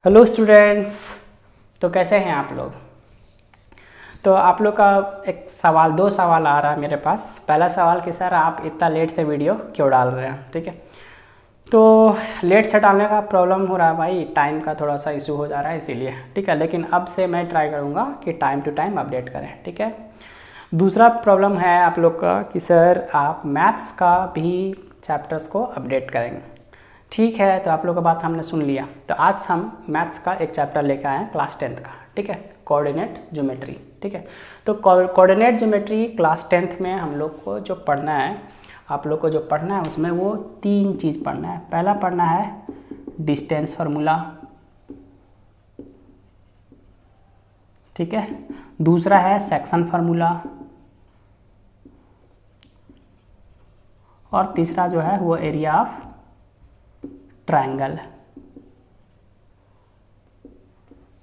Hello students. तो कैसे हैं आप लोग। तो आप लोग का दो सवाल आ रहा है मेरे पास। पहला सवाल कि सर आप इतना लेट से वीडियो क्यों डाल रहे हैं। ठीक है, तो लेट से डालने का प्रॉब्लम हो रहा है भाई, टाइम का थोड़ा सा इशू हो जा रहा है इसीलिए। ठीक है, लेकिन अब से मैं ट्राई करूँगा कि टाइम टू टाइम अपडेट करें। ठीक है, दूसरा प्रॉब्लम है आप लोग का कि सर आप मैथ्स का भी चैप्टर्स को अपडेट करेंगे। ठीक है, तो आप लोग का बात हमने सुन लिया। तो आज हम मैथ्स का एक चैप्टर लेकर आए हैं क्लास 10th का। ठीक है, कोऑर्डिनेट ज्योमेट्री। ठीक है, तो कोऑर्डिनेट ज्योमेट्री क्लास 10th में हम लोग को जो पढ़ना है, आप लोग को जो पढ़ना है उसमें वो तीन चीज़ पढ़ना है। पहला पढ़ना है डिस्टेंस फार्मूला। ठीक है, दूसरा है सेक्शन फार्मूला, और तीसरा जो है वो एरिया ऑफ ट्रायंगल।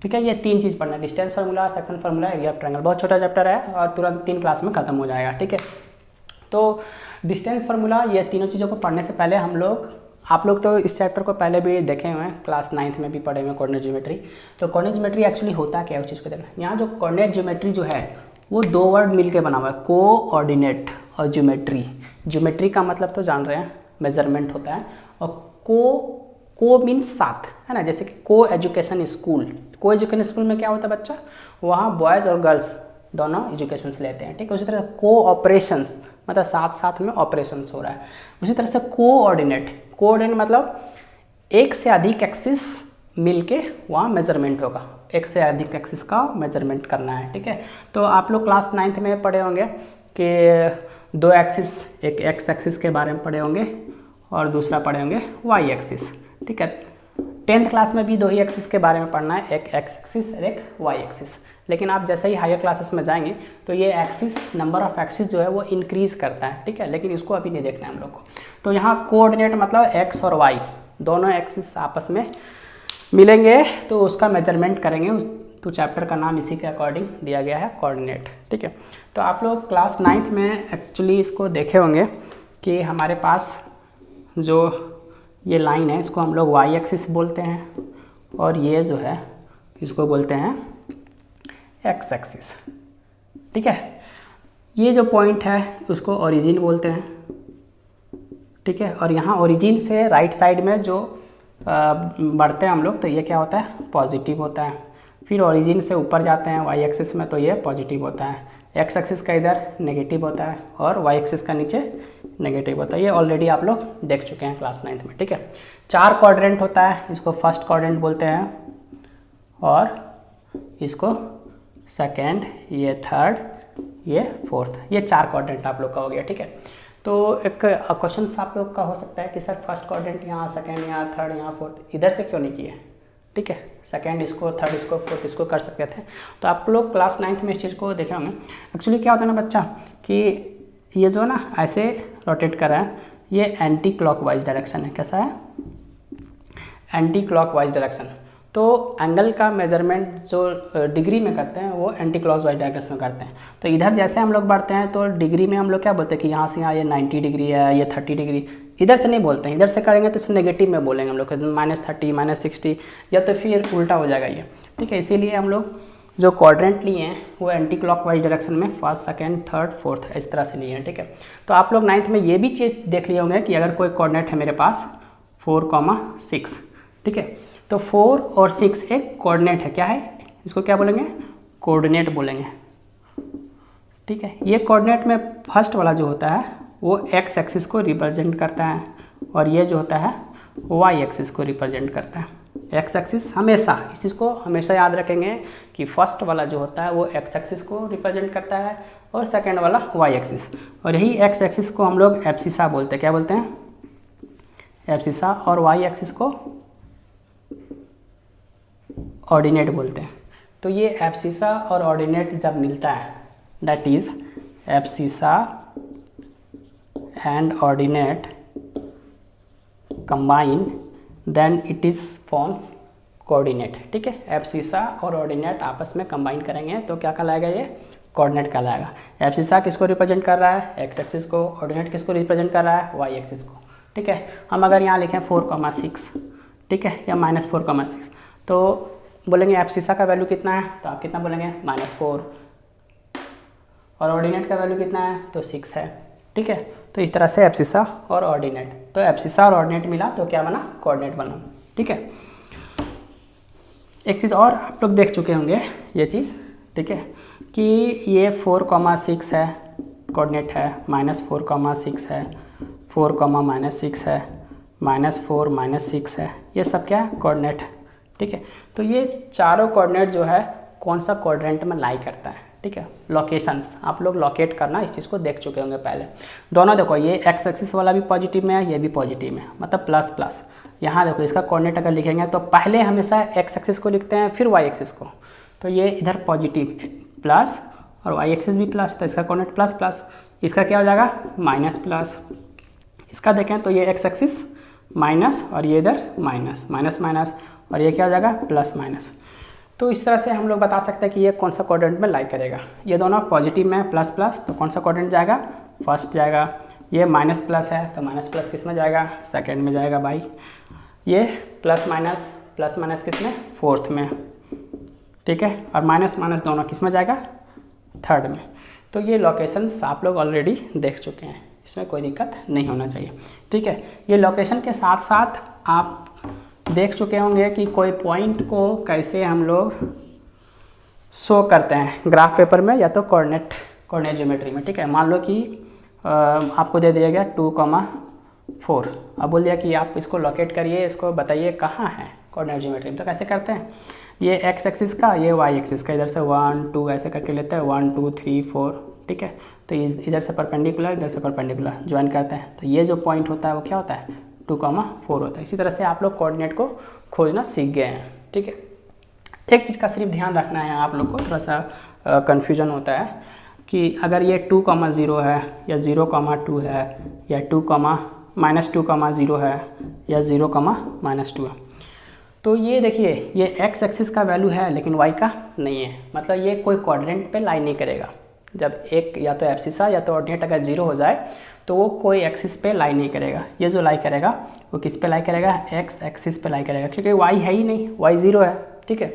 ठीक है, ये तीन चीज़ पढ़ना है, distance formula, section formula, area of triangle. बहुत छोटा चैप्टर है और तुरंत 3 क्लास में ख़त्म हो जाएगा। ठीक है, तो डिस्टेंस फार्मूला, ये तीनों चीज़ों को पढ़ने से पहले आप लोग तो इस चैप्टर को पहले भी देखे हुए हैं, क्लास 9th में भी पढ़े हुए हैं कोऑर्डिनेट ज्योमेट्री। तो कोऑर्डिनेट ज्योमेट्री एक्चुअली होता क्या है उस चीज़ को देखना। यहाँ जो कोऑर्डिनेट ज्योमेट्री जो है वो दो वर्ड मिल के बना हुआ है, कोऑर्डिनेट और ज्योमेट्री। ज्योमेट्री का मतलब तो जान रहे हैं, मेजरमेंट होता है, और को मीन्स साथ, है ना। जैसे कि को एजुकेशन स्कूल, को एजुकेशन स्कूल में क्या होता है बच्चा, वहाँ बॉयज़ और गर्ल्स दोनों एजुकेशंस लेते हैं। ठीक है, उसी तरह को ऑपरेशंस मतलब साथ साथ में ऑपरेशंस हो रहा है। उसी तरह से कोऑर्डिनेट मतलब एक से अधिक एक्सिस मिल के वहाँ मेजरमेंट होगा, एक से अधिक एक्सिस का मेजरमेंट करना है। ठीक है, तो आप लोग क्लास 9th में पढ़े होंगे कि दो एक्सिस, एक एक्स एक्सिस के बारे में पढ़े होंगे और दूसरा पढ़े होंगे वाई एक्सिस। ठीक है, 10th क्लास में भी दो ही एक्सिस के बारे में पढ़ना है, एक एक्स एक्सिस और एक वाई एक्सिस। लेकिन आप जैसे ही हायर क्लासेस में जाएंगे तो ये एक्सिस, नंबर ऑफ एक्सिस जो है वो इंक्रीज करता है। ठीक है, लेकिन इसको अभी नहीं देखना है हम लोग को। तो यहाँ कोऑर्डिनेट मतलब एक्स और वाई दोनों एक्सिस आपस में मिलेंगे तो उसका मेजरमेंट करेंगे। तो चैप्टर का नाम इसी के अकॉर्डिंग दिया गया है, कोऑर्डिनेट। ठीक है, तो आप लोग क्लास 9th में एक्चुअली इसको देखे होंगे कि हमारे पास जो ये लाइन है इसको हम लोग वाई एक्सिस बोलते हैं, और ये जो है इसको बोलते हैं एक्स एक्सिस। ठीक है, ये जो पॉइंट है उसको ओरिजिन बोलते हैं। ठीक है, और यहाँ ओरिजिन से राइट साइड में जो बढ़ते हैं हम लोग तो ये क्या होता है, पॉजिटिव होता है। फिर ओरिजिन से ऊपर जाते हैं वाई एक्सिस में तो ये पॉजिटिव होता है। एक्स एक्सिस का इधर नेगेटिव होता है और वाई एक्सिस का नीचे नेगेटिव होता है। ये ऑलरेडी आप लोग देख चुके हैं क्लास 9th में। ठीक है, 4 क्वाड्रेंट होता है, इसको फर्स्ट क्वाड्रेंट बोलते हैं और इसको सेकेंड, ये थर्ड, ये फोर्थ, ये 4 क्वाड्रेंट आप लोग का हो गया। ठीक है, तो एक क्वेश्चन आप लोग का हो सकता है कि सर फर्स्ट क्वाड्रेंट यहाँ, सेकेंड यहाँ, थर्ड यहाँ, फोर्थ इधर से क्यों नहीं किए। ठीक है, सेकेंड इसको, थर्ड इसको, फोर्थ इसको कर सकते थे। तो आप लोग क्लास 9th में इस चीज़ को देखे होंगे। एक्चुअली क्या होता है ना बच्चा कि ये जो ना ऐसे रोटेट कर रहा है, ये एंटी क्लॉकवाइज डायरेक्शन है। कैसा है, एंटी क्लॉकवाइज डायरेक्शन। तो एंगल का मेजरमेंट जो डिग्री में करते हैं वो एंटी क्लॉकवाइज डायरेक्शन में करते हैं। तो इधर जैसे हम लोग बढ़ते हैं तो डिग्री में हम लोग क्या बोलते हैं कि यहाँ से यहाँ ये 90 डिग्री है, ये 30 डिग्री। इधर से नहीं बोलते हैं, इधर से करेंगे तो इसे नेगेटिव में बोलेंगे हम लोग, -30, -60, या तो फिर उल्टा हो जाएगा ये। ठीक है, इसीलिए हम लोग जो क्वाड्रेंट लिए हैं वो एंटी क्लॉकवाइज डायरेक्शन में फर्स्ट, सेकेंड, थर्ड, फोर्थ इस तरह से लिए हैं। ठीक है, तो आप लोग 9th में ये भी चीज़ देख लिए होंगे कि अगर कोई कोऑर्डिनेट है मेरे पास 4, 6। ठीक है, तो 4 और 6 एक कोऑर्डिनेट है। क्या है, इसको क्या बोलेंगे, कोऑर्डिनेट बोलेंगे। ठीक है, ये कोऑर्डिनेट में फर्स्ट वाला जो होता है वो एक्स एक्सिस को रिप्रेजेंट करता है और ये जो होता है वाई एक्सिस को रिप्रेजेंट करता है। एक्स एक्सिस हमेशा, इस चीज़ को हमेशा याद रखेंगे कि फर्स्ट वाला जो होता है वो एक्स एक्सिस को रिप्रेजेंट करता है और सेकेंड वाला वाई एक्सिस। और यही एक्स एक्सिस को हम लोग एब्सिसा बोलते हैं। क्या बोलते हैं, एब्सिसा। और वाई एक्सिस को ऑर्डिनेट बोलते हैं। तो ये एब्सिसा और ऑर्डिनेट जब मिलता है, that is abscissa and ordinate combine, then it is forms coordinate. ठीक है, एब्सिसा और ऑर्डिनेट आपस में कंबाइन करेंगे तो क्या कहलाएगा, ये कोऑर्डिनेट कहलाएगा। एब्सिसा किसको रिप्रेजेंट कर रहा है, एक्स एक्सिस को। ऑर्डिनेट किसको रिप्रेजेंट कर रहा है, वाई एक्सिस को। ठीक है, हम अगर यहाँ लिखें 4, 6, ठीक है, या -4, 6, तो बोलेंगे एब्सिसा का वैल्यू कितना है, तो आप कितना बोलेंगे -4, और ऑर्डिनेट का वैल्यू कितना है, तो 6 है। ठीक है, तो इस तरह से एब्सिसा और ऑर्डिनेट, तो एब्सिसा और ऑर्डिनेट मिला तो क्या बना, कोऑर्डिनेट बना। ठीक है, एक चीज़ और आप लोग देख चुके होंगे ये चीज़, ठीक है, कि ये 4,6 है कोऑर्डिनेट है, -4,6 है, 4,-6 है, -4 -6 है, ये सब क्या है, कोऑर्डिनेट है। ठीक है, तो ये चारों कोऑर्डिनेट जो है कौन सा क्वाड्रेंट में लाई करता है। ठीक है, लोकेशंस आप लोग लोकेट करना, इस चीज़ को देख चुके होंगे पहले। दोनों देखो, ये एक्स एक्सिस वाला भी पॉजिटिव में है, ये भी पॉजिटिव में है, मतलब प्लस प्लस। यहाँ देखो इसका कोऑर्डिनेट अगर लिखेंगे तो पहले हमेशा एक्स एक्सिस को लिखते हैं फिर वाई एक्सिस को, तो ये इधर पॉजिटिव प्लस और वाई एक्सिस भी प्लस, तो इसका कोऑर्डिनेट प्लस प्लस, इसका क्या हो जाएगा माइनस प्लस। इसका देखें तो ये एक्स एक्सिस माइनस और ये इधर माइनस माइनस माइनस, और ये क्या हो जाएगा प्लस माइनस। तो इस तरह से हम लोग बता सकते हैं कि ये कौन सा क्वाड्रेंट में लाई करेगा। ये दोनों पॉजिटिव में प्लस प्लस, तो कौन सा क्वाड्रेंट जाएगा, फर्स्ट जाएगा। ये माइनस प्लस है तो माइनस प्लस किस में जाएगा, सेकंड में जाएगा भाई। ये प्लस माइनस किस में, फोर्थ में। ठीक है, और माइनस माइनस दोनों किस में जाएगा, थर्ड में। तो ये लोकेशंस आप लोग ऑलरेडी देख चुके हैं, इसमें कोई दिक्कत नहीं होना चाहिए। ठीक है, ये लोकेशन के साथ साथ आप देख चुके होंगे कि कोई पॉइंट को कैसे हम लोग शो करते हैं ग्राफ पेपर में या तो कोऑर्डिनेट ज्योमेट्री में। ठीक है, मान लो कि आपको दे दिया गया 2,4, अब बोल दिया कि आप इसको लोकेट करिए, इसको बताइए कहाँ है कोऑर्डिनेट ज्योमेट्री में। तो कैसे करते हैं, ये एक्स एक्सिस का, ये वाई एक्सिस का, इधर से 1 2 ऐसे करके लेते हैं, 1 2 3 4। ठीक है, तो इधर से परपेंडिकुलर, इधर से परपेंडिकुलर ज्वाइन करते हैं, तो ये जो पॉइंट होता है वो क्या होता है, 2,4 होता है। इसी तरह से आप लोग कोऑर्डिनेट को खोजना सीख गए हैं। ठीक है, एक चीज़ का सिर्फ ध्यान रखना है, आप लोग को थोड़ा सा कन्फ्यूजन होता है कि अगर ये 2,0 है या 0,2 है या 2,-2,0 है या 0,-2 है, तो ये देखिए ये एक्स एक्सिस का वैल्यू है लेकिन वाई का नहीं है, मतलब ये कोई क्वाड्रेंट पे लाई नहीं करेगा। जब एक या तो एब्सिसा या तो ऑर्डिनेट अगर 0 हो जाए तो वो कोई एक्सिस पे लाई नहीं करेगा। ये जो लाई करेगा वो किस पे लाई करेगा, एक्स एक्सिस पे लाई करेगा, क्योंकि वाई है ही नहीं, वाई 0 है। ठीक है,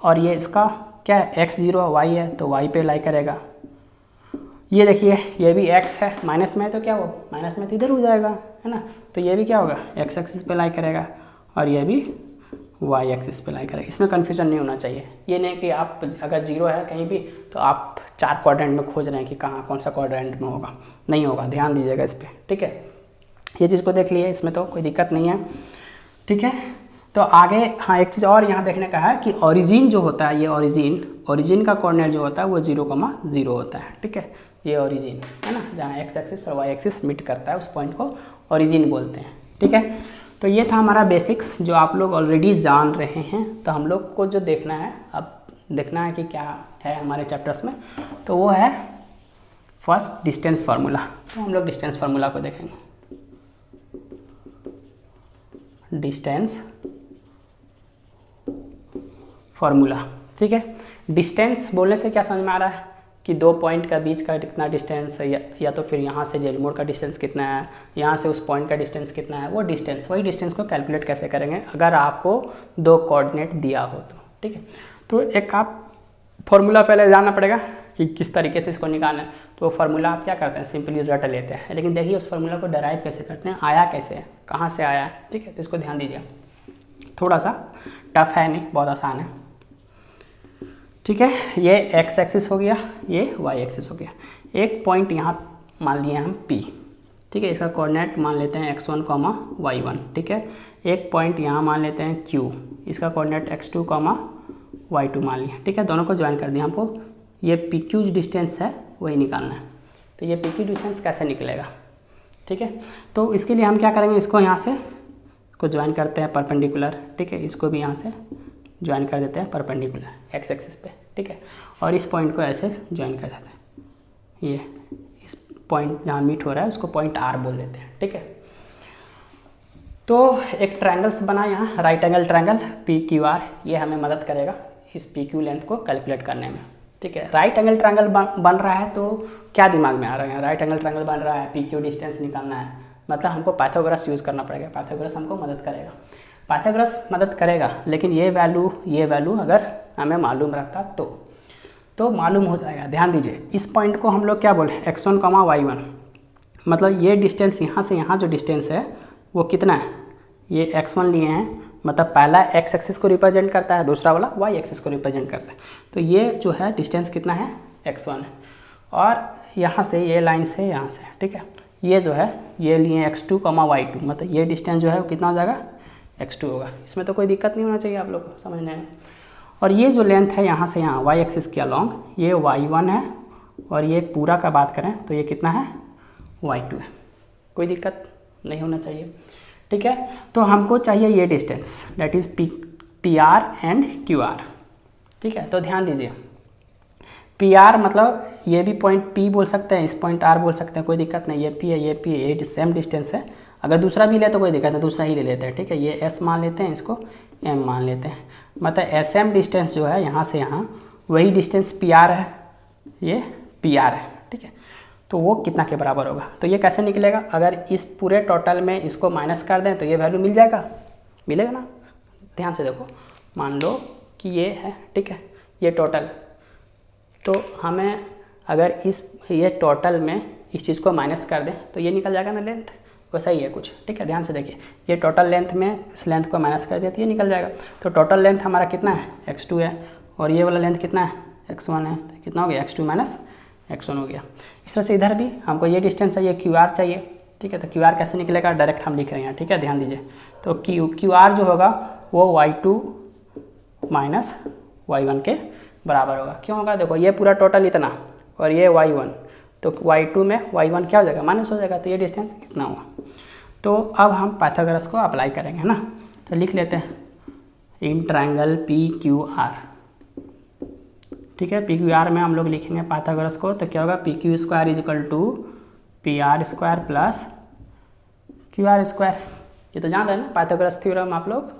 और ये इसका क्या है, एक्स 0 वाई है तो वाई पे लाई करेगा। ये देखिए ये भी एक्स है, माइनस में है तो क्या हो, माइनस में तो इधर हो जाएगा, है ना। तो ये भी क्या होगा, एक्स एक्सिस पे लाई करेगा, और ये भी वाई एक्सिस पे लाई करेगा। इसमें कन्फ्यूजन नहीं होना चाहिए। ये नहीं कि आप अगर 0 है कहीं भी तो आप 4 क्वाड्रेंट में खोज रहे हैं कि कहाँ कौन सा क्वाड्रेंट में होगा, नहीं होगा, ध्यान दीजिएगा इस पर। ठीक है, ये चीज़ को देख लिए, इसमें तो कोई दिक्कत नहीं है। ठीक है, तो आगे हाँ एक चीज़ और यहाँ देखने का है कि ओरिजिन जो होता है, ये ओरिजिन का कोऑर्डिनेट जो होता है वो 0,0 होता है। ठीक है, ये ओरिजिन है ना, जहाँ एक्स एक्सिस और वाई एक्सिस मीट करता है उस पॉइंट को ओरिजिन बोलते हैं। ठीक है, तो ये था हमारा बेसिक्स जो आप लोग ऑलरेडी जान रहे हैं। तो हम लोग को जो देखना है, अब देखना है कि क्या है हमारे चैप्टर्स में, तो वो है फर्स्ट डिस्टेंस फार्मूला। तो हम लोग डिस्टेंस फार्मूला को देखेंगे। डिस्टेंस फार्मूला, ठीक है। डिस्टेंस बोलने से क्या समझ में आ रहा है कि दो पॉइंट का बीच का कितना डिस्टेंस है, या तो फिर यहाँ से जेल मोड़ का डिस्टेंस कितना है, यहाँ से उस पॉइंट का डिस्टेंस कितना है, वो डिस्टेंस, वही डिस्टेंस को कैलकुलेट कैसे करेंगे अगर आपको दो कोऑर्डिनेट दिया हो तो। ठीक है, तो एक आप फॉर्मूला पहले जानना पड़ेगा कि किस तरीके से इसको निकालना है। तो फार्मूला आप क्या करते हैं, सिंपली रट लेते हैं, लेकिन देखिए उस फार्मूला को डराइव कैसे करते हैं, आया कैसे है, कहाँ से आया है। ठीक है, तो इसको ध्यान दीजिए, थोड़ा सा टफ है नहीं, बहुत आसान है। ठीक है, ये एक्स एक्सिस हो गया, ये वाई एक्सिस हो गया। एक पॉइंट यहाँ मान लिए हम P, ठीक है, इसका कोऑर्डिनेट मान लेते हैं x1, y1। ठीक है, एक पॉइंट यहाँ मान लेते हैं Q, इसका कोऑर्डिनेट x2, y2 मान लिया। ठीक है, दोनों को ज्वाइन कर दिया। हमको ये PQ डिस्टेंस है वही निकालना है। तो ये PQ डिस्टेंस कैसे निकलेगा, ठीक है, तो इसके लिए हम क्या करेंगे, इसको यहाँ से इसको ज्वाइन करते हैं परपेंडिकुलर। ठीक है, इसको भी यहाँ से ज्वाइन कर देते हैं परपेंडिकुलर एक्स एक्सिस पे। ठीक है, और इस पॉइंट को ऐसे ज्वाइन कर देते हैं। ये इस पॉइंट जहाँ मीट हो रहा है उसको पॉइंट R बोल देते हैं। ठीक है, तो एक ट्रायंगल्स बना यहाँ, राइट एंगल ट्रायंगल PQR, ये हमें मदद करेगा इस PQ लेंथ को कैलकुलेट करने में। ठीक है, राइट एंगल ट्रायंगल बन रहा है तो क्या दिमाग में आ रहा है, राइट एंगल ट्रायंगल बन रहा है, PQ डिस्टेंस निकालना है, मतलब हमको पाइथागोरस यूज़ करना पड़ेगा, पाइथागोरस हमको मदद करेगा। पाइथागोरस मदद करेगा, लेकिन ये वैल्यू अगर हमें मालूम रहता तो मालूम हो जाएगा। ध्यान दीजिए, इस पॉइंट को हम लोग क्या बोले, x1, y1, मतलब ये डिस्टेंस यहाँ से यहाँ जो डिस्टेंस है वो कितना है, ये x1 लिए हैं, मतलब पहला x एक्सिस को रिप्रेजेंट करता है, दूसरा वाला y एक्सिस को रिप्रेजेंट करता है। तो ये जो है डिस्टेंस कितना है, x1 है, और यहाँ से ये लाइन से यहाँ से, ठीक है, ये जो है ये लिए x2, y2, मतलब ये डिस्टेंस जो है वो कितना हो जाएगा, x2 होगा। इसमें तो कोई दिक्कत नहीं होना चाहिए आप लोग को समझने में। और ये जो लेंथ है यहाँ से यहाँ y एक्सिस के अलॉन्ग, ये y1 है, और ये पूरा का बात करें तो ये कितना है, y2 है। कोई दिक्कत नहीं होना चाहिए, ठीक है। तो हमको चाहिए ये distance, that is P R and Q R, ठीक है। तो ध्यान दीजिए, पी आर मतलब ये भी पॉइंट P बोल सकते हैं, इस पॉइंट R बोल सकते हैं, कोई दिक्कत नहीं। ये P है, ये P है, ये सेम डिस्टेंस है। अगर दूसरा भी ले तो कोई दिक्कत नहीं, दूसरा ही ले लेते हैं, ठीक है। ये S मान लेते हैं, इसको M मान लेते हैं, मतलब SM डिस्टेंस जो है यहाँ से यहाँ, वही डिस्टेंस PR है, ये PR है, ठीक है। तो वो कितना के बराबर होगा, तो ये कैसे निकलेगा, अगर इस पूरे टोटल में इसको माइनस कर दें तो ये वैल्यू मिल जाएगा, मिलेगा ना। ध्यान से देखो, मान लो कि ये है, ठीक है, ये टोटल, तो हमें अगर ये टोटल में इस चीज़ को माइनस कर दें तो ये निकल जाएगा ना लेंथ, वैसा ही है कुछ, ठीक है। ध्यान से देखिए, ये टोटल लेंथ में इस लेंथ को माइनस कर दिया तो ये निकल जाएगा। तो टोटल लेंथ हमारा कितना है, x2 है, और ये वाला लेंथ कितना है, x1 है, तो कितना हो गया, x2 माइनस x1 हो गया। इस तरह से इधर भी हमको ये डिस्टेंस चाहिए, QR चाहिए, ठीक है। तो QR कैसे निकलेगा, डायरेक्ट हम लिख रहे हैं, ठीक है। ध्यान दीजिए, तो QR जो होगा वो y2 माइनस y1 के बराबर होगा। क्यों होगा, देखो ये पूरा टोटल इतना और ये y1, तो y2 में y1 क्या हो जाएगा, माइनस हो जाएगा, तो ये डिस्टेंस कितना हुआ। तो अब हम पाइथागोरस को अप्लाई करेंगे ना, तो लिख लेते हैं इन ट्रायंगल PQR, ठीक है। PQR में हम लोग लिखेंगे पाइथागोरस को, तो क्या होगा, PQ square is equal to PR square plus QR square. ये तो जान रहे हैं ना पाइथागोरस थ्योरम आप लोग,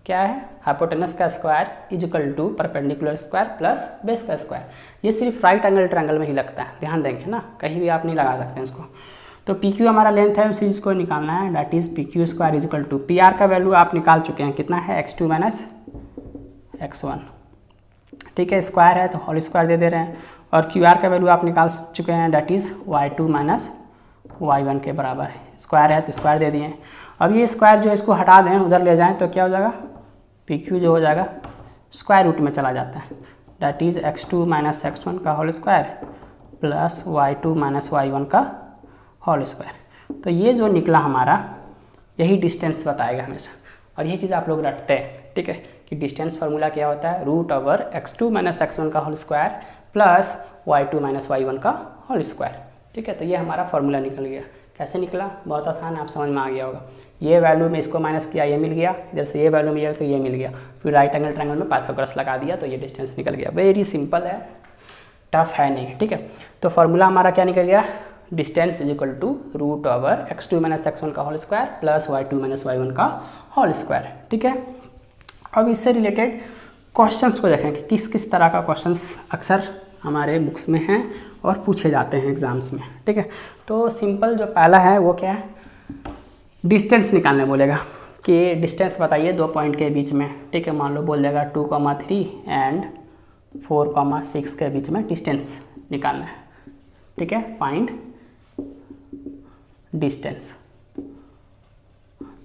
क्या है, हाइपोटेनस का square is equal to perpendicular square plus base का स्क्वायर। ये सिर्फ राइट एंगल ट्रायंगल में ही लगता है, ध्यान देंगे ना, कहीं भी आप नहीं लगा सकते हैं इसको। तो PQ हमारा लेंथ है, उसी चीज़ को निकालना है, that is PQ square is equal to, PR का वैल्यू आप निकाल चुके हैं, कितना है, x2 माइनस x1, ठीक है। स्क्वायर है तो होल स्क्वायर दे रहे हैं, और QR का वैल्यू आप निकाल चुके हैं, that is y2 minus y1 के बराबर है। स्क्वायर है तो स्क्वायर दे दिए। अब ये स्क्वायर जो है इसको हटा दें, उधर ले जाएं, तो क्या हो जाएगा, PQ जो हो जाएगा स्क्वायर रूट में चला जाता है, that is x2 minus x1 का whole square plus y2 minus y1 का होल स्क्वायर। तो ये जो निकला हमारा, यही डिस्टेंस बताएगा हमेशा, और यही चीज़ आप लोग रटते हैं, ठीक है, कि डिस्टेंस फार्मूला क्या होता है, root over x2 minus x1 का whole square plus y2 minus y1 का होल स्क्वायर, ठीक है। तो ये हमारा फार्मूला निकल गया। कैसे निकला, बहुत आसान, आप समझ में आ गया होगा। ये वैल्यू में इसको माइनस किया, ये मिल गया, इधर से ये वैल्यू मिला तो ये मिल गया, फिर राइट एंगल ट्रायंगल में पाइथागोरस लगा दिया तो ये डिस्टेंस निकल गया। वेरी सिंपल है, टफ है नहीं, ठीक है। तो फार्मूला हमारा क्या निकल गया, distance is equal to root over x2 minus x1 का whole square plus y2 minus y1 का होल स्क्वायर, ठीक है। अब इससे रिलेटेड क्वेश्चंस को देखें कि किस किस तरह का क्वेश्चंस अक्सर हमारे बुक्स में हैं और पूछे जाते हैं एग्जाम्स में, ठीक है। तो सिंपल जो पहला है वो क्या है, डिस्टेंस निकालने बोलेगा कि डिस्टेंस बताइए दो पॉइंट के बीच में, ठीक है। मान लो बोल देगा 2,3 एंड 4,6 के बीच में डिस्टेंस निकालना है, ठीक है, फाइंड डिस्टेंस।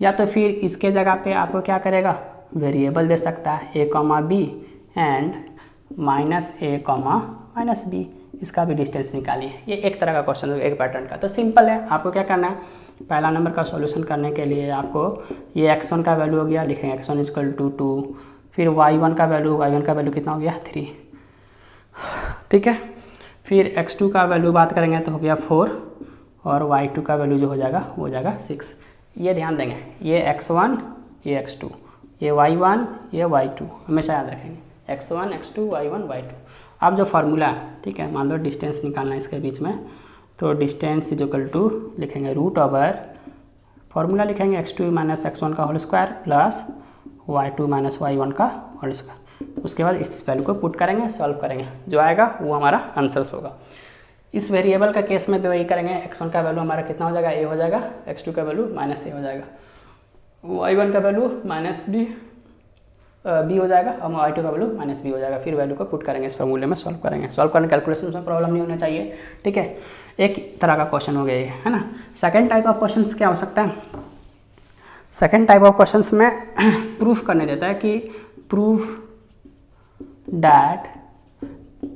या तो फिर इसके जगह पे आपको क्या करेगा, वेरिएबल दे सकता है a, b and minus a, minus b, इसका भी डिस्टेंस निकालिए। ये एक तरह का क्वेश्चन होगा, एक पैटर्न का। तो सिंपल है, आपको क्या करना है, पहला नंबर का सॉल्यूशन करने के लिए आपको ये x1 का वैल्यू हो गया, लिखेंगे x1 इक्वल टू 2, फिर y1 का वैल्यू कितना हो गया 3, ठीक है। फिर x2 का वैल्यू बात करेंगे तो हो गया 4, और y2 का वैल्यू जो हो जाएगा वो हो जाएगा 6। ये ध्यान देंगे, ये x1 ये x2, ये y1 ये y2, हमेशा याद रखेंगे x1 x2 y1 y2। अब जो फार्मूला है, ठीक है, मान लो डिस्टेंस निकालना है इसके बीच में, तो डिस्टेंस इज इक्वल टू लिखेंगे रूट ओवर, फार्मूला लिखेंगे x2 माइनस x1 का whole square plus y2 minus y1 का होल स्क्वायर। उसके बाद इस वैल्यू को पुट करेंगे, सॉल्व करेंगे, जो आएगा वो हमारा आंसर्स होगा। इस वेरिएबल का केस में भी वही करेंगे, x1 का वैल्यू हमारा कितना हो जाएगा, a हो जाएगा, x2 का वैल्यू माइनस a हो जाएगा। y1 का वैल्यू -b हो जाएगा और y2 का वैल्यू -b हो जाएगा। फिर वैल्यू को पुट करेंगे, इस फॉर्मूले में सॉल्व करेंगे। सॉल्व करने कैलकुलेशन में प्रॉब्लम नहीं होना चाहिए, ठीक है। एक तरह का क्वेश्चन हो गया ये, है ना। सेकेंड टाइप ऑफ क्वेश्चन क्या हो सकता है? सेकेंड टाइप ऑफ क्वेश्चन में प्रूफ करने देता है कि प्रूफ डैट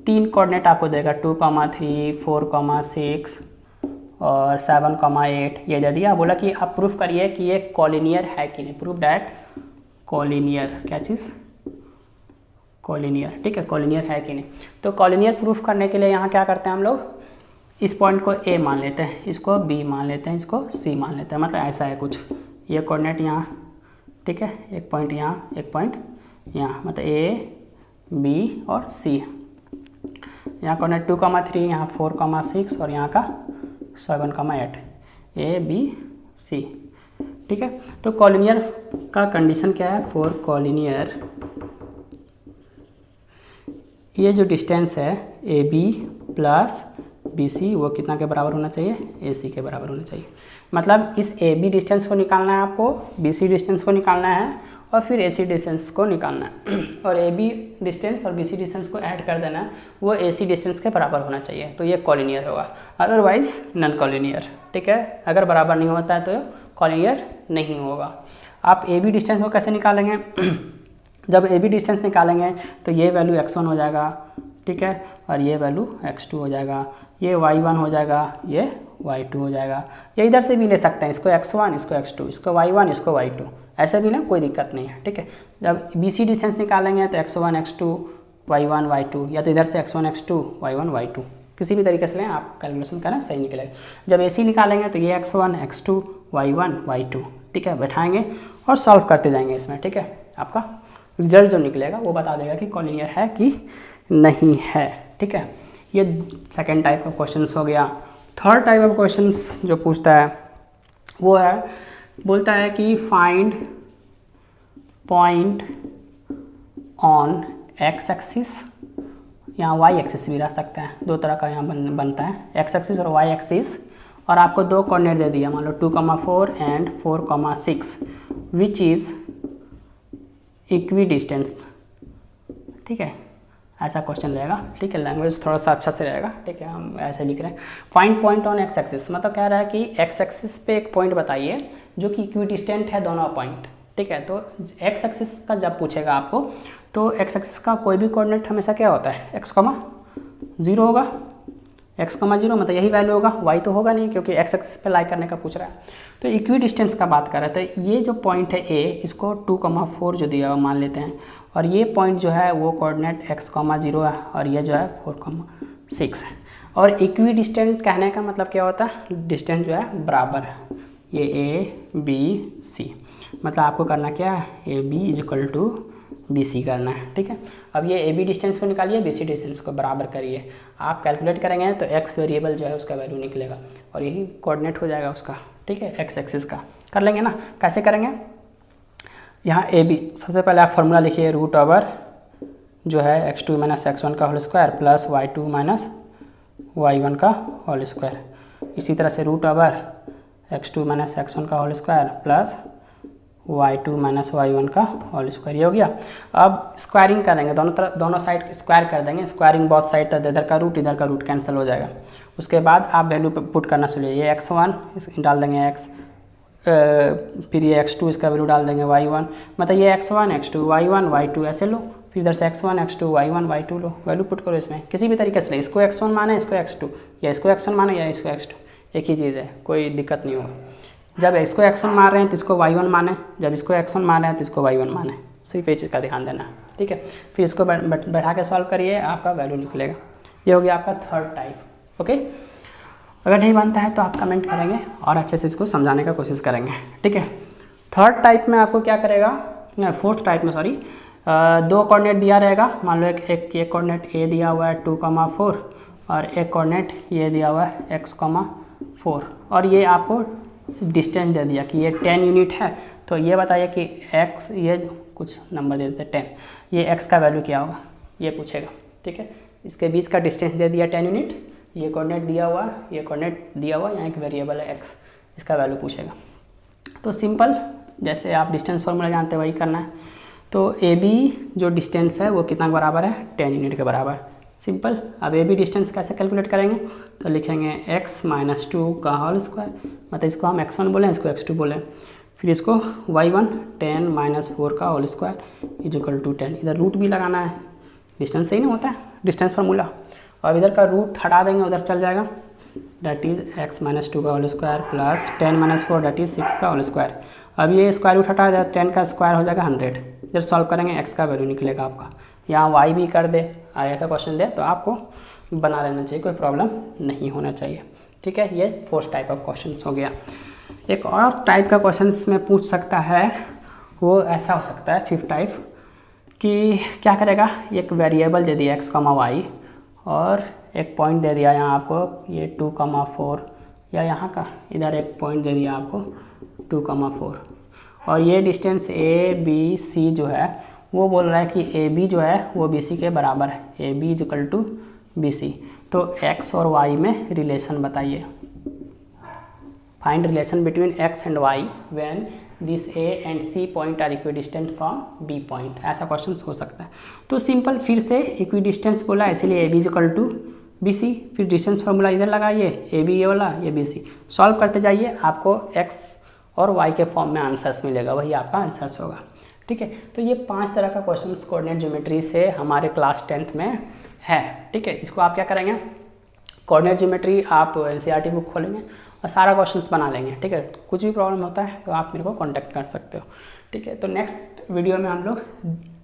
3 कोऑर्डिनेट आपको देगा 2, 3, 4, 6 और 7, 8 ये दे दिया। बोला कि आप प्रूफ करिए कि ये कॉलिनियर है कि नहीं। प्रूफ डैट कॉलिनियर, क्या चीज़? कॉलिनियर, ठीक है, कॉलिनियर है कि नहीं। तो कॉलिनियर प्रूफ करने के लिए यहाँ क्या करते हैं हम लोग, इस पॉइंट को A मान लेते हैं, इसको B मान लेते हैं, इसको C मान लेते हैं। मतलब ऐसा है कुछ, ये कोऑर्डिनेट यहाँ, ठीक है, एक पॉइंट यहाँ, एक पॉइंट यहाँ, मतलब A, B और C। यहाँ कोऑर्डिनेट 2, 3, यहाँ 4, 6 और यहाँ का 7, 8, A, B, C, ठीक है। तो कॉलिनियर का कंडीशन क्या है? फॉर कॉलिनियर ये जो डिस्टेंस है AB प्लस BC वो कितना के बराबर होना चाहिए? AC के बराबर होना चाहिए। मतलब इस AB डिस्टेंस को निकालना है आपको, BC डिस्टेंस को निकालना है और फिर AC डिस्टेंस को निकालना है और AB डिस्टेंस और BC डिस्टेंस को ऐड कर देना है, वो AC डिस्टेंस के बराबर होना चाहिए। तो ये कॉलिनियर होगा, अदरवाइज नॉन कॉलिनियर, ठीक है। अगर बराबर नहीं होता है तो कॉलिनियर नहीं होगा। आप AB डिस्टेंस को कैसे निकालेंगे? जब AB डिस्टेंस निकालेंगे तो ये वैल्यू x1 हो जाएगा, ठीक है, और ये वैल्यू x2 हो जाएगा, ये y1 हो जाएगा, ये y2 हो जाएगा। ये इधर से भी ले सकते हैं, इसको x1, इसको x2, इसको y1, इसको y2, ऐसे भी ना, कोई दिक्कत नहीं है, ठीक है। जब BC डिस्टेंस निकालेंगे तो x1, x2, y1, y2, या तो इधर से x1, x2, y1, y2, किसी भी तरीके से लें आप, कैलकुलेशन करना सही निकलेगा। जब AC निकालेंगे तो ये x1, x2, y1, y2, ठीक है, बैठाएंगे और सॉल्व करते जाएंगे इसमें, ठीक है। आपका रिजल्ट जो निकलेगा वो बता देगा कि कॉलिनियर है कि नहीं है, ठीक है। ये सेकेंड टाइप ऑफ क्वेश्चंस हो गया। थर्ड टाइप ऑफ क्वेश्चंस जो पूछता है वो है, बोलता है कि find point on x axis, यहाँ y एक्सिस भी रह सकता है, दो तरह का यहाँ बनता है, x एक्सिस और y एक्सिस, और आपको दो कोऑर्डिनेट दे दिया, मान लो 2, 4 and 4, 6 which is equi distance, ठीक है। ऐसा क्वेश्चन रहेगा, ठीक है। लैंग्वेज थोड़ा सा अच्छा से रहेगा, ठीक है। हम ऐसे लिख रहे हैं, find point on x axis, मतलब कह रहा है कि x एक्सिस पे एक पॉइंट बताइए जो कि इक्वी डिस्टेंट है दोनों पॉइंट, ठीक है। तो x एक्सिस का जब पूछेगा आपको तो x एक्सिस का कोई भी कोऑर्डिनेट हमेशा क्या होता है? x, 0 होगा, x, 0 मतलब यही वैल्यू होगा, y तो होगा नहीं क्योंकि x एक्सिस पे लाई करने का पूछ रहा है। तो इक्वी डिस्टेंस का बात कर रहा है, तो ये जो पॉइंट है A, इसको 2, 4 जो दिया हुआ मान लेते हैं, और ये पॉइंट जो है वो कोऑर्डिनेट x, 0 है और ये जो है 4, 6 है। और इक्वी डिस्टेंट कहने का मतलब क्या होता है? डिस्टेंस जो है बराबर है, ये A, B, C, मतलब आपको करना क्या है? AB = BC करना है, ठीक है। अब ये AB डिस्टेंस को निकालिए, BC डिस्टेंस को बराबर करिए। आप कैलकुलेट करेंगे तो x वेरिएबल जो है उसका वैल्यू निकलेगा और यही कोऑर्डिनेट हो जाएगा उसका, ठीक है, x एक्सिस का। कर लेंगे ना, कैसे करेंगे? यहाँ AB, सबसे पहले आप फॉर्मूला लिखिए, √ जो है x2 - x1 का whole square plus y2 - y1 का होल स्क्वायर। इसी तरह से √ x2 - x1 का whole square plus y2 - y1 का होल स्क्वायर, ये हो गया। अब स्क्वायरिंग करेंगे, दोनों साइड स्क्वायर कर देंगे, स्क्वायरिंग बहुत साइड तक, इधर का रूट कैंसिल हो जाएगा। उसके बाद आप वैल्यू पुट करना शुरू, ये x1 डाल देंगे x, फिर ये x2 इसका वैल्यू डाल देंगे y1, मतलब ये x1, x2, y1, y2 ऐसे लो, फिर इधर से x1, x2, y1, y2 लो, वैल्यू पुट करो इसमें किसी भी तरीके से, इसको x1 माने, इसको x2, या इसको x1 माने या इसको x2, एक ही चीज़ है, कोई दिक्कत नहीं होगा। जब इसको x1 मार रहे हैं तो इसको y1 माने, जब इसको x1 मार रहे हैं तो इसको y1 माने, सिर्फ ये चीज़ का ध्यान देना, ठीक है। फिर इसको बैठा के सॉल्व करिए, आपका वैल्यू निकलेगा। ये हो गया आपका थर्ड टाइप, ओके। अगर नहीं बनता है तो आप कमेंट करेंगे और अच्छे से इसको समझाने का कोशिश करेंगे, ठीक है। थर्ड टाइप में आपको क्या करेगा, फोर्थ टाइप में सॉरी, दो कोऑर्डिनेट दिया रहेगा, मान लो एक ये कोऑर्डिनेट A दिया हुआ है 2, 4 और एक कोऑर्डिनेट ये दिया हुआ है x, 4, और ये आपको डिस्टेंस दे दिया कि ये 10 यूनिट है। तो ये बताइए कि x, ये कुछ नंबर दे देते 10, ये x का वैल्यू क्या होगा, ये पूछेगा, ठीक है। इसके बीच का डिस्टेंस दे दिया 10 यूनिट, ये कोऑर्डिनेट दिया हुआ, ये कोऑर्डिनेट दिया हुआ, यहाँ एक वेरिएबल है x, इसका वैल्यू पूछेगा। तो सिंपल जैसे आप डिस्टेंस फार्मूला जानते हैं वही करना है। तो ए बी जो डिस्टेंस है वो कितना बराबर है, 10 यूनिट के बराबर, सिंपल। अब ए बी डिस्टेंस कैसे कैलकुलेट करेंगे, तो लिखेंगे x माइनस 2 का होल स्क्वायर, मतलब इसको हम x1 बोलें, इसको x2 बोलें, फिर इसको y1 10 माइनस 4 का whole square is equal to 10। इधर रूट भी लगाना है, डिस्टेंस सही नहीं होता है डिस्टेंस फार्मूला, और इधर का रूट हटा देंगे, उधर चल जाएगा, डैट इज़ x माइनस 2 का whole square plus 10 minus 4 that is 6 का होल स्क्वायर। अब ये स्क्वायर रूट हटा जाए, 10 का स्क्वायर हो जाएगा 100। इधर सॉल्व करेंगे x का वैल्यू निकलेगा आपका, यहाँ y भी कर दे और ऐसा क्वेश्चन दे तो आपको बना लेना चाहिए, कोई प्रॉब्लम नहीं होना चाहिए, ठीक है। ये 4th टाइप ऑफ क्वेश्चन हो गया। एक और टाइप का क्वेश्चन में पूछ सकता है, वो ऐसा हो सकता है 5th टाइप, कि क्या करेगा, एक वेरिएबल दे दिया x, y और एक पॉइंट दे दिया यहाँ आपको ये 2, 4, या यहाँ का इधर एक पॉइंट दे दिया आपको 2, 4, और ये डिस्टेंस ए बी सी जो है वो बोल रहा है कि ए बी जो है वो बी सी के बराबर है, A B is equal to B C. तो x और y में रिलेशन बताइए, find relation between x and y when this a and c point are equidistant from b point, ऐसा क्वेश्चन हो सकता है। तो सिंपल फिर से इक्विडिस्टेंस बोला इसीलिए A B is equal to B C, फिर डिस्टेंस फार्मूला इधर लगाइए, ए बी ये वाला, ये बी सी, सॉल्व करते जाइए, आपको x और y के फॉर्म में आंसर्स मिलेगा, वही आपका आंसर्स होगा, ठीक है। तो ये 5 तरह का क्वेश्चन कोऑर्डिनेट ज्योमेट्री से हमारे क्लास 10th में है, ठीक है। इसको आप क्या करेंगे, कोऑर्डिनेट ज्योमेट्री आप NCERT बुक खोलेंगे और सारा क्वेश्चंस बना लेंगे, ठीक है। कुछ भी प्रॉब्लम होता है तो आप मेरे को कांटेक्ट कर सकते हो, ठीक है। तो नेक्स्ट वीडियो में हम लोग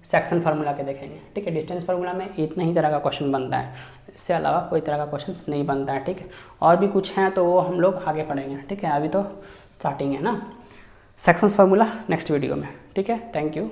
सेक्शन फार्मूला के देखेंगे, ठीक है। डिस्टेंस फार्मूला में इतना ही तरह का क्वेश्चन बनता है, इससे अलावा कोई तरह का क्वेश्चन नहीं बनता है, ठीक है। और भी कुछ हैं तो वो हम लोग आगे पढ़ेंगे, ठीक है। अभी तो स्टार्टिंग है ना। सेक्शंस फार्मूला नेक्स्ट वीडियो में, ठीक है। Thank you.